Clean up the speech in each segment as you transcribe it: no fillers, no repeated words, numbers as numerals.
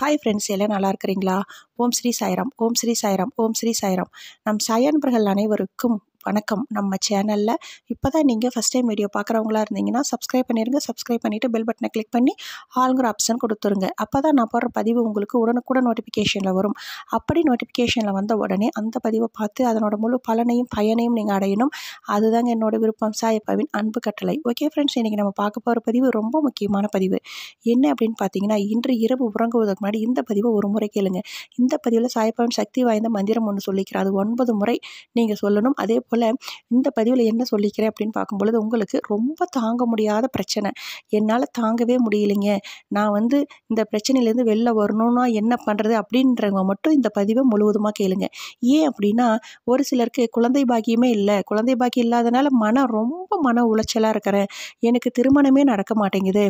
Hi friends, எல்லாம் நல்லா இருக்கிறீங்களா? ஓம் ஸ்ரீ சாய்ராம், ஓம் ஸ்ரீ சாய்ராம், ஓம் ஸ்ரீ சாய்ராம். நம் சாய் அன்பர்கள் அனைவருக்கும் வணக்கம். நம்ம சேனலில் இப்போ தான் நீங்கள் ஃபஸ்ட் டைம் வீடியோ பார்க்குறவங்களா இருந்தீங்கன்னா சப்ஸ்கிரைப் பண்ணிடுங்க. சப்ஸ்கிரைப் பண்ணிவிட்டு பெல் பட்டனை கிளிக் பண்ணி ஆளுங்கிற ஆப்ஷன் கொடுத்துருங்க. அப்போ தான் நான் போடுற பதிவு உங்களுக்கு உடனுக்குடன் நோட்டிஃபிகேஷனில் வரும். அப்படி நோட்டிஃபிகேஷனில் வந்த உடனே அந்த பதிவை பார்த்து அதனோட முழு பலனையும் பயனையும் நீங்கள் அடையணும். அதுதாங்க என்னோட விருப்பம். சாயப்பாவின் அன்பு கட்டளை. ஓகே ஃப்ரெண்ட்ஸ், இன்றைக்கி நம்ம பார்க்க போகிற பதிவு ரொம்ப முக்கியமான பதிவு. என்ன அப்படின்னு பார்த்தீங்கன்னா, இன்று இரவு உறங்குவதற்கு முன்னாடி இந்த பதிவை ஒரு முறை கேளுங்க. இந்த பதிவில் சாயப்பாவின் சக்தி வாய்ந்த மந்திரம் ஒன்று சொல்லிக்கிறேன். அது 9 முறை நீங்கள் சொல்லணும். அதே போல் இந்த பதிவில் என்ன சொல்லிக்கிறேன் அப்படின்னு பார்க்கும்பொழுது, உங்களுக்கு ரொம்ப தாங்க முடியாத பிரச்சனை, என்னால் தாங்கவே முடியலைங்க, நான் இந்த பிரச்சனையிலேருந்து வெளில வரணும்னா என்ன பண்ணுறது அப்படின்றவங்க மட்டும் இந்த பதிவை முழுவதுமாக கேளுங்க. ஏன் அப்படின்னா, ஒரு சிலருக்கு குழந்தை பாக்கியமே இல்லை. குழந்தை பாக்கியம் இல்லாதனால ரொம்ப மன உளைச்சலாக இருக்கிறேன். எனக்கு திருமணமே நடக்க மாட்டேங்குது.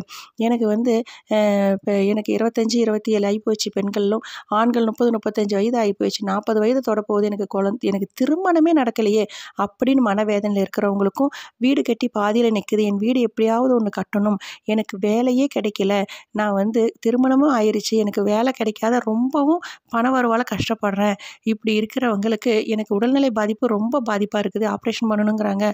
எனக்கு இப்போ எனக்கு 25, 27 ஆகிப்போச்சு. பெண்களும் ஆண்கள் 30, 35 வயது ஆகிப்போச்சு. 40 வயது தொடப்போகுது. எனக்கு திருமணமே நடக்கலையே அப்படின்னு மனவேதனையில் இருக்கிறவங்களுக்கும், வீடு கட்டி பாதியில் நிற்குது, என் வீடு எப்படியாவது ஒன்று கட்டணும், எனக்கு வேலையே கிடைக்கல, நான் திருமணமும் ஆயிடுச்சு, எனக்கு வேலை கிடைக்காத ரொம்பவும் பண வரவால் கஷ்டப்படுறேன், இப்படி இருக்கிறவங்களுக்கு எனக்கு உடல்நிலை பாதிப்பு ரொம்ப பாதிப்பாக இருக்குது, ஆப்ரேஷன் பண்ணணுங்கிறாங்க,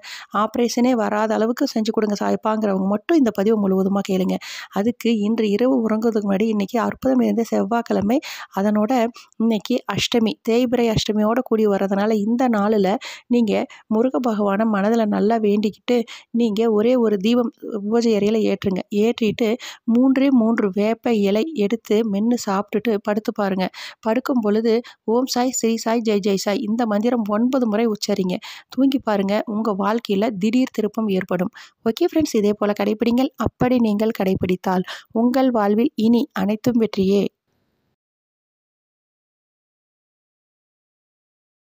ஆப்ரேஷனே வராத அளவுக்கு செஞ்சு கொடுங்க சாய்ப்பாங்கிறவங்க மட்டும் இந்த பதிவு முழுவதுமாக கேளுங்க. அதுக்கு இன்று இரவு உறங்குவதற்கு முன்னாடி இன்றைக்கி அற்புதம் இருந்த செவ்வாய்க்கிழமை, அதனோட இன்னைக்கு அஷ்டமி, தேய்பிறை அஷ்டமியோடு கூடி வர்றதுனால இந்த நாளில் நீங்கள் முருக பகவானை மனதில் நல்லா வேண்டிக்கிட்டு நீங்கள் ஒரே ஒரு தீபம் பூஜை அறையில் ஏற்றுங்க. ஏற்றிட்டு 3 வேப்ப இலை எடுத்து மென்று சாப்பிட்டுட்டு படுத்து பாருங்கள். படுக்கும் பொழுது ஓம் சாய், ஸ்ரீ சாய், ஜெய் ஜெய் சாய் இந்த மந்திரம் 9 முறை உச்சரிங்க. தூங்கி பாருங்கள், உங்கள் வாழ்க்கையில் திடீர் திருப்பம் ஏற்படும். ஓகே ஃப்ரெண்ட்ஸ், இதே போல் கடைப்பிடிங்கள். அப்படி நீங்கள் கடைப்பிடித்தால் உங்கள் வாழ்வில் இனி அனைத்தும் வெற்றியே.